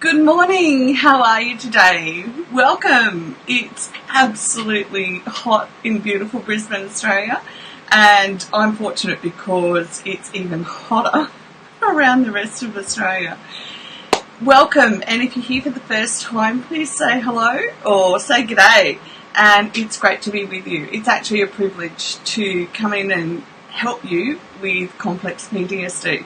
Good morning, how are you today? Welcome. It's absolutely hot in beautiful Brisbane, Australia, and I'm fortunate because it's even hotter around the rest of Australia. Welcome, and if you're here for the first time, please say hello or say g'day, and it's great to be with you. It's actually a privilege to come in and help you with complex Ptsd.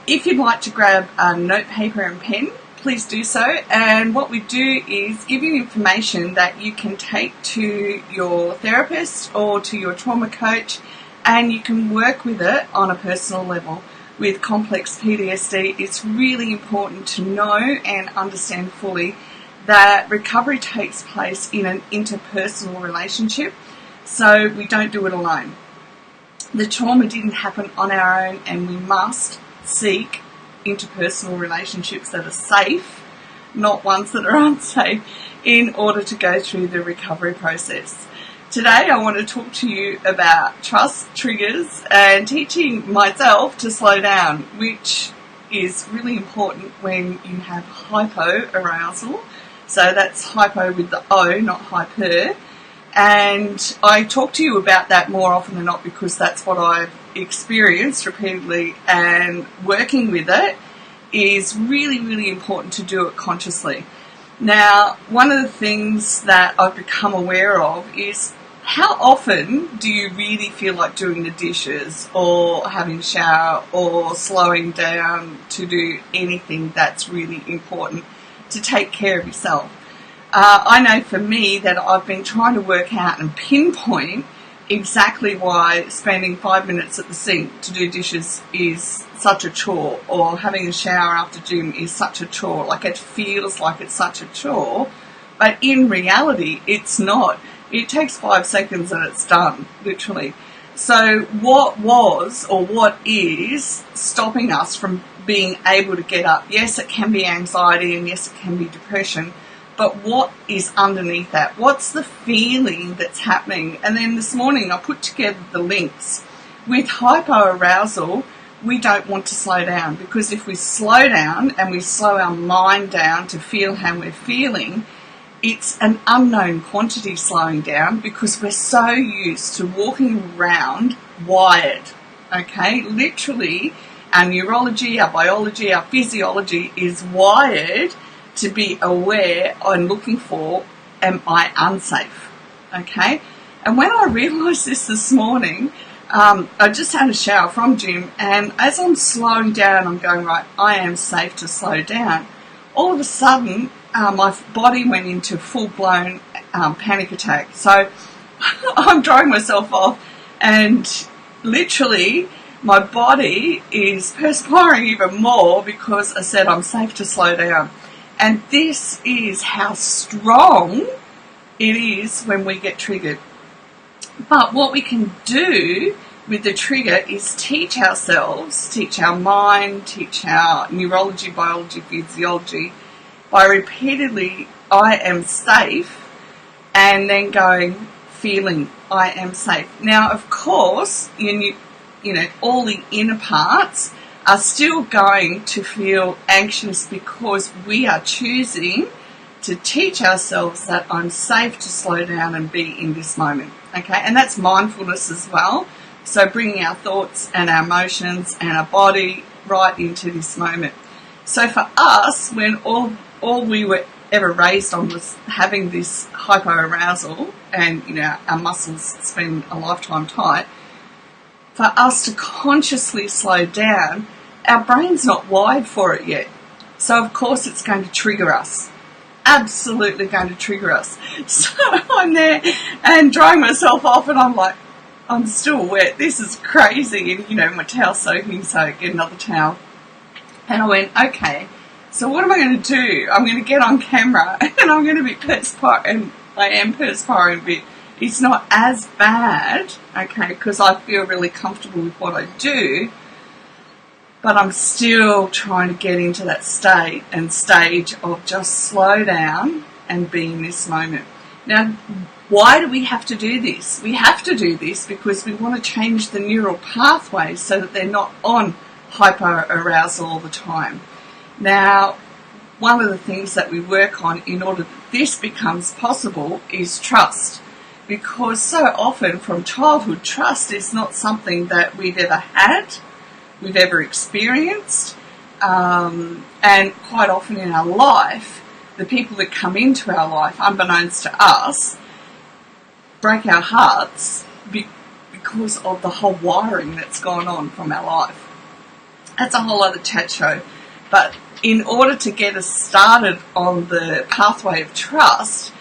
If you'd like to grab a note, paper and pen, please do so. And what we do is give you information that you can take to your therapist or to your trauma coach, and you can work with it on a personal level. With complex PTSD, it's really important to know and understand fully that recovery takes place in an interpersonal relationship, so we don't do it alone. The trauma didn't happen on our own, and we must seek interpersonal relationships that are safe, not ones that are unsafe, in order to go through the recovery process. Today I want to talk to you about trust, triggers, and teaching myself to slow down, which is really important when you have hypoarousal. So that's hypo with the O, not hyper. And I talk to you about that more often than not because that's what I've experienced repeatedly, and working with it is really, really important to do it consciously. Now, one of the things that I've become aware of is how often do you really feel like doing the dishes or having a shower or slowing down to do anything that's really important to take care of yourself. I know for me that I've been trying to work out and pinpoint exactly why spending 5 minutes at the sink to do dishes is such a chore, or having a shower after gym is such a chore. Like, it feels like it's such a chore, but in reality it's not. It takes 5 seconds and it's done, literally. So what was or what is stopping us from being able to get up? Yes, it can be anxiety, and yes, it can be depression. But what is underneath that? What's the feeling that's happening? And then this morning I put together the links. With hypoarousal, we don't want to slow down, because if we slow down and we slow our mind down to feel how we're feeling, it's an unknown quantity slowing down, because we're so used to walking around wired. Okay, literally our neurology, our biology, our physiology is wired to be aware and looking for, am I unsafe? Okay? And when I realised this morning, I just had a shower from gym, and as I'm slowing down, I'm going, right, I am safe to slow down. All of a sudden, my body went into full-blown panic attack. So I'm drying myself off, and literally my body is perspiring even more because I said I'm safe to slow down. And this is how strong it is when we get triggered. But what we can do with the trigger is teach ourselves, teach our mind, teach our neurology, biology, physiology, by repeatedly, I am safe, and then going, feeling, I am safe. Now, of course, you know, all the inner parts are still going to feel anxious, because we are choosing to teach ourselves that I'm safe to slow down and be in this moment. Okay, and that's mindfulness as well. So bringing our thoughts and our emotions and our body right into this moment. So for us, when all we were ever raised on was having this hypoarousal, and, you know, our muscles spend a lifetime tight, for us to consciously slow down, our brain's not wired for it yet. So of course it's going to trigger us. Absolutely going to trigger us. So I'm there and drying myself off, and I'm like, I'm still wet. This is crazy. And, you know, my towel's soaking, so I get another towel. And I went, okay, so what am I going to do? I'm going to get on camera and I'm going to be perspiring, and I am perspiring a bit. It's not as bad, okay, because I feel really comfortable with what I do, but I'm still trying to get into that state and stage of just slow down and be in this moment. Now, why do we have to do this? We have to do this because we want to change the neural pathways so that they're not on hyperarousal all the time. Now, one of the things that we work on in order that this becomes possible is trust. Because so often from childhood, trust is not something that we've ever had, we've ever experienced, and quite often in our life, the people that come into our life, unbeknownst to us, break our hearts because of the whole wiring that's gone on from our life. That's a whole other chat show. But in order to get us started on the pathway of trust,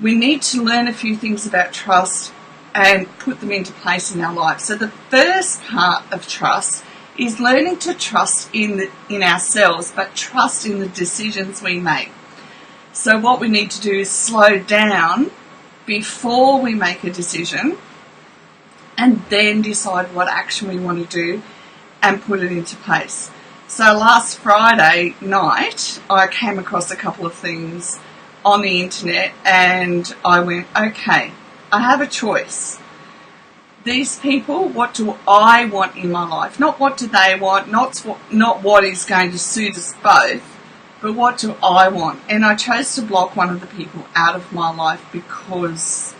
we need to learn a few things about trust and put them into place in our life. So the first part of trust is learning to trust in ourselves, but trust in the decisions we make. So what we need to do is slow down before we make a decision and then decide what action we want to do and put it into place. So last Friday night, I came across a couple of things on the internet and I went, okay, I have a choice. These people, what do I want in my life? Not what do they want, not what is going to suit us both, but what do I want? And I chose to block one of the people out of my life because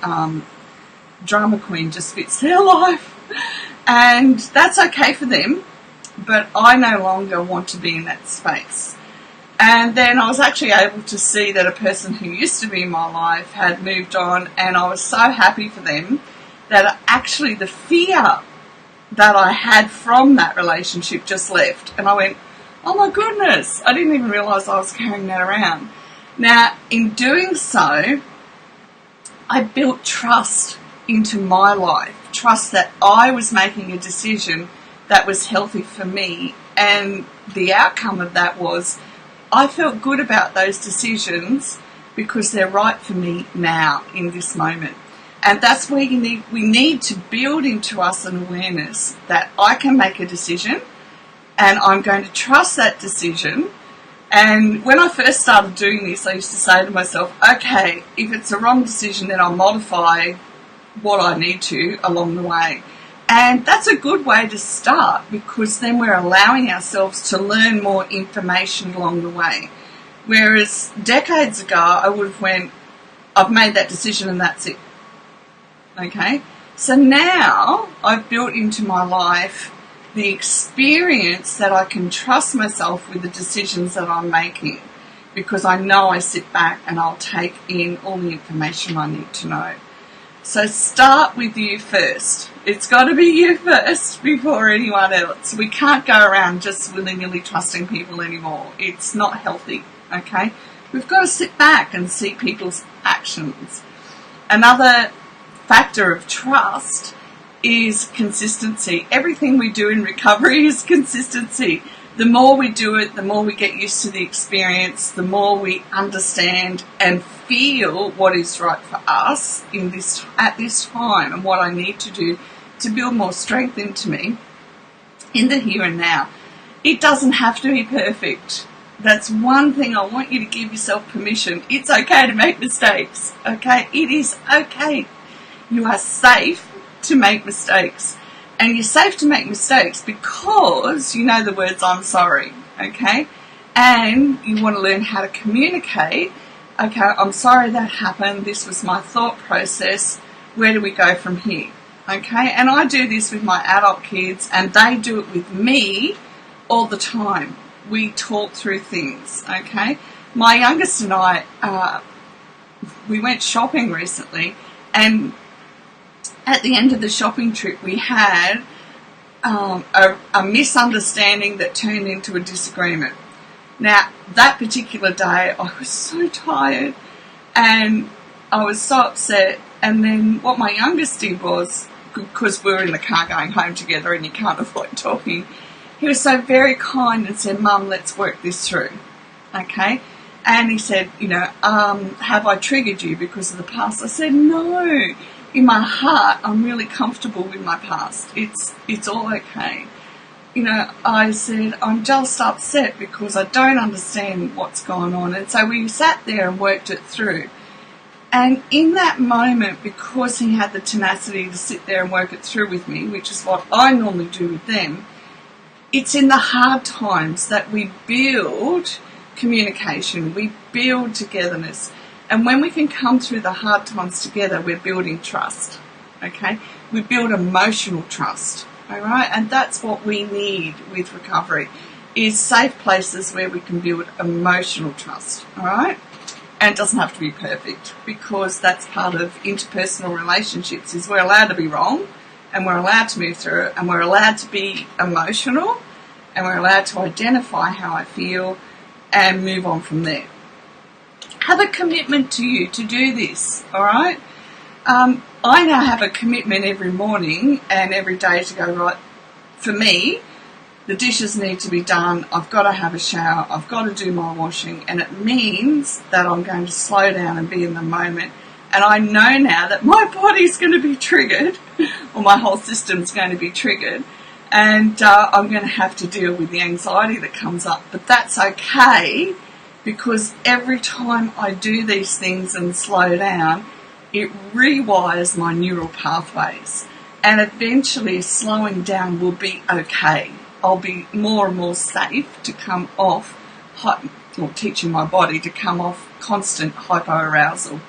drama queen just fits their life. And that's okay for them, but I no longer want to be in that space. And then I was actually able to see that a person who used to be in my life had moved on, and I was so happy for them that actually the fear that I had from that relationship just left. And I went, oh my goodness, I didn't even realise I was carrying that around. Now, in doing so, I built trust into my life, trust that I was making a decision that was healthy for me, and the outcome of that was I felt good about those decisions because they're right for me now in this moment. And that's where we need to build into us an awareness that I can make a decision and I'm going to trust that decision. And when I first started doing this, I used to say to myself, okay, if it's a wrong decision, then I'll modify what I need to along the way. And that's a good way to start, because then we're allowing ourselves to learn more information along the way. Whereas decades ago, I would have went, I've made that decision and that's it. Okay? So now I've built into my life the experience that I can trust myself with the decisions that I'm making, because I know I sit back and I'll take in all the information I need to know. So start with you first. It's got to be you first before anyone else. We can't go around just willy-nilly trusting people anymore. It's not healthy, okay? We've got to sit back and see people's actions. Another factor of trust is consistency. Everything we do in recovery is consistency. The more we do it, the more we get used to the experience, the more we understand and feel what is right for us at this time and what I need to do to build more strength into me in the here and now. It doesn't have to be perfect. That's one thing I want you to give yourself permission. It's okay to make mistakes, okay? It is okay. You are safe to make mistakes. And you're safe to make mistakes because you know the words I'm sorry, okay? And you want to learn how to communicate, okay, I'm sorry that happened, this was my thought process, where do we go from here, okay? And I do this with my adult kids and they do it with me all the time. We talk through things, okay? My youngest and I, we went shopping recently, and at the end of the shopping trip, we had a misunderstanding that turned into a disagreement. Now, that particular day, I was so tired and I was so upset. And then what my youngest did was, because we were in the car going home together and you can't avoid talking, he was so very kind and said, Mum, let's work this through, okay? And he said, have I triggered you because of the past? I said, no. In my heart, I'm really comfortable with my past. It's all okay. I said, I'm just upset because I don't understand what's going on. And so we sat there and worked it through. And in that moment, because he had the tenacity to sit there and work it through with me, which is what I normally do with them, it's in the hard times that we build communication, we build togetherness. And when we can come through the hard times together, we're building trust, okay? We build emotional trust, all right? And that's what we need with recovery, is safe places where we can build emotional trust, all right? And it doesn't have to be perfect, because that's part of interpersonal relationships, is we're allowed to be wrong, and we're allowed to move through it, and we're allowed to be emotional, and we're allowed to identify how I feel and move on from there. Have a commitment to you to do this, all right? I now have a commitment every morning and every day to go, right, for me, the dishes need to be done, I've got to have a shower, I've got to do my washing, and it means that I'm going to slow down and be in the moment. And I know now that my body's going to be triggered, or my whole system's going to be triggered, and I'm going to have to deal with the anxiety that comes up. But that's okay, because every time I do these things and slow down, it rewires my neural pathways. And eventually slowing down will be okay. I'll be more and more safe to come off, or teaching my body to come off constant hypoarousal.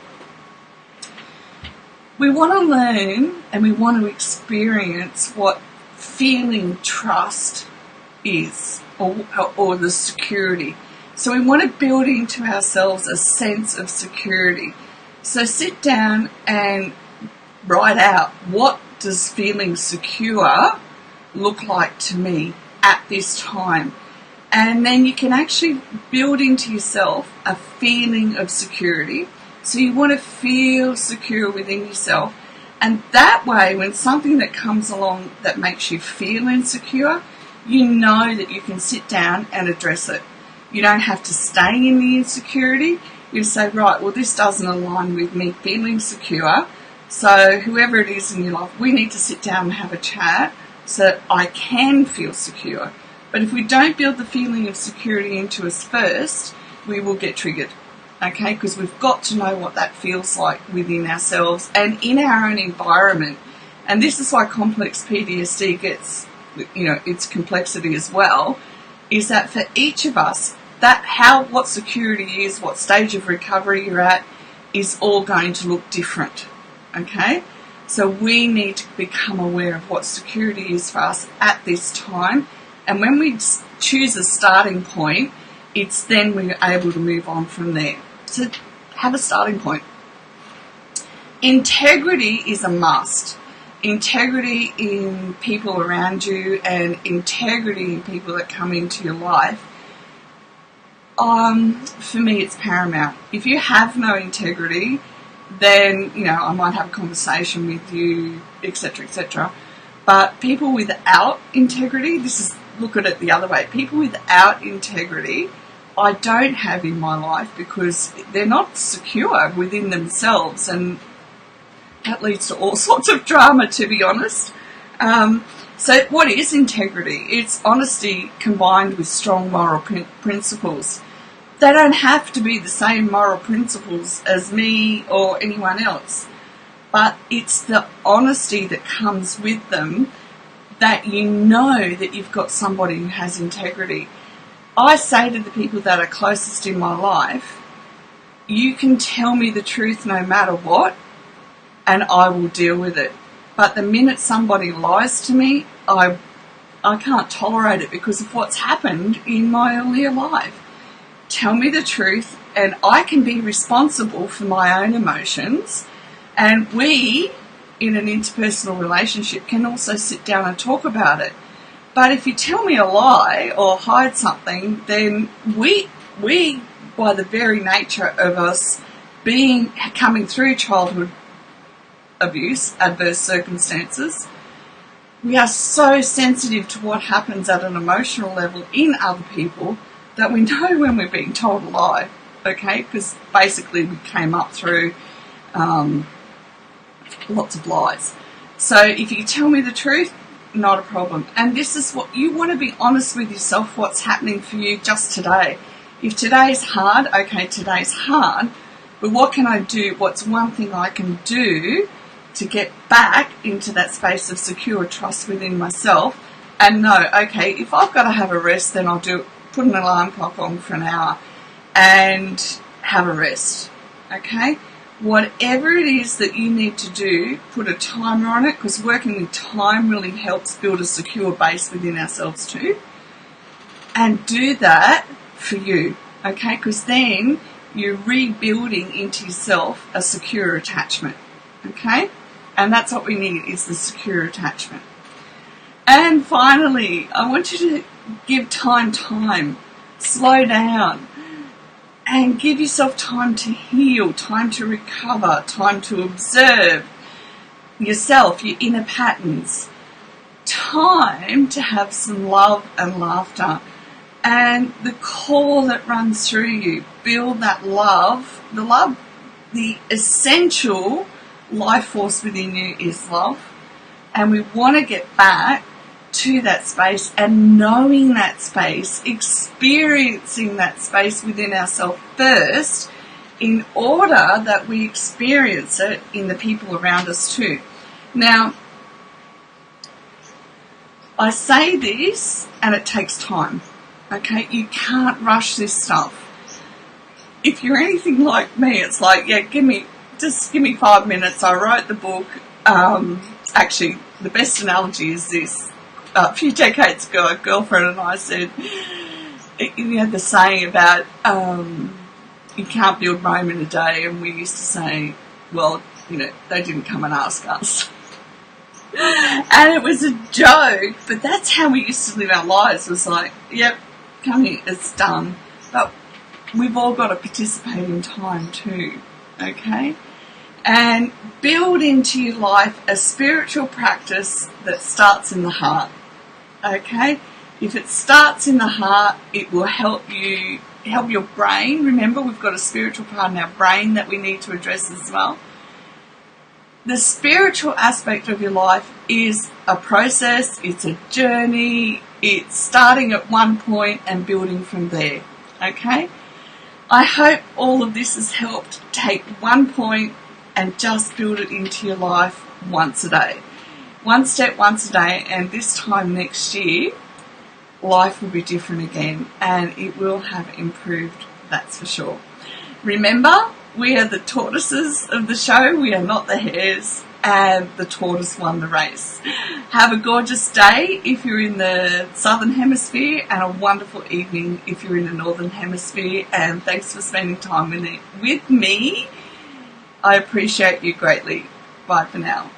We want to learn and we want to experience what feeling trust is, or the security. So we want to build into ourselves a sense of security. So sit down and write out, what does feeling secure look like to me at this time? And then you can actually build into yourself a feeling of security. So you want to feel secure within yourself. And that way, when something that comes along that makes you feel insecure, you know that you can sit down and address it. You don't have to stay in the insecurity. You say, right, well, this doesn't align with me feeling secure. So whoever it is in your life, we need to sit down and have a chat so that I can feel secure. But if we don't build the feeling of security into us first, we will get triggered. Okay, because we've got to know what that feels like within ourselves and in our own environment. And this is why complex PTSD gets, its complexity as well, is that for each of us, what security is, what stage of recovery you're at, is all going to look different. Okay? So we need to become aware of what security is for us at this time. And when we choose a starting point, it's then we're able to move on from there. So have a starting point. Integrity is a must. Integrity in people around you and integrity in people that come into your life. For me, it's paramount. If you have no integrity, then, I might have a conversation with you, etc., etc. But people without integrity, look at it the other way. People without integrity, I don't have in my life, because they're not secure within themselves, and that leads to all sorts of drama, to be honest. So what is integrity? It's honesty combined with strong moral principles. They don't have to be the same moral principles as me or anyone else, but it's the honesty that comes with them, that you know that you've got somebody who has integrity. I say to the people that are closest in my life, you can tell me the truth no matter what, and I will deal with it. But the minute somebody lies to me, I can't tolerate it because of what's happened in my earlier life. Tell me the truth, and I can be responsible for my own emotions. And we, in an interpersonal relationship, can also sit down and talk about it. But if you tell me a lie or hide something, then we, by the very nature of us coming through childhood abuse, adverse circumstances, we are so sensitive to what happens at an emotional level in other people that we know when we're being told a lie, okay? Because basically we came up through lots of lies. So if you tell me the truth, not a problem. And this is what you want to be honest with yourself, what's happening for you just today. If today's hard, okay, today's hard, but what can I do? What's one thing I can do to get back into that space of secure trust within myself and know, okay, if I've got to have a rest, then I'll put an alarm clock on for an hour. and have a rest, okay? Whatever it is that you need to do, put a timer on it, because working with time really helps build a secure base within ourselves too. And do that for you, okay? Because then you're rebuilding into yourself a secure attachment, okay? And that's what we need, is the secure attachment. And finally, I want you to give time. Slow down. And give yourself time to heal, time to recover, time to observe yourself, your inner patterns. Time to have some love and laughter. And the core that runs through you, build that love. The essential life force within you is love. And we want to get back to that space and knowing that space, experiencing that space within ourselves first, in order that we experience it in the people around us too. Now, I say this and it takes time, okay? You can't rush this stuff. If you're anything like me, it's like, yeah, give me 5 minutes. I wrote the book. Actually, the best analogy is this. A few decades ago, a girlfriend and I said, the saying about you can't build Rome in a day, and we used to say, well, they didn't come and ask us. And it was a joke, but that's how we used to live our lives. It was like, yep, come here, it's done. But we've all got to participate in time too, okay? And build into your life a spiritual practice that starts in the heart. Okay? If it starts in the heart, it will help your brain. Remember, we've got a spiritual part in our brain that we need to address as well. The spiritual aspect of your life is a process, it's a journey, it's starting at one point and building from there. Okay? I hope all of this has helped take 1 point and just build it into your life once a day. One step once a day, and this time next year, life will be different again, and it will have improved, that's for sure. Remember, we are the tortoises of the show, we are not the hares, and the tortoise won the race. Have a gorgeous day if you're in the southern hemisphere, and a wonderful evening if you're in the northern hemisphere, and thanks for spending time with me. I appreciate you greatly. Bye for now.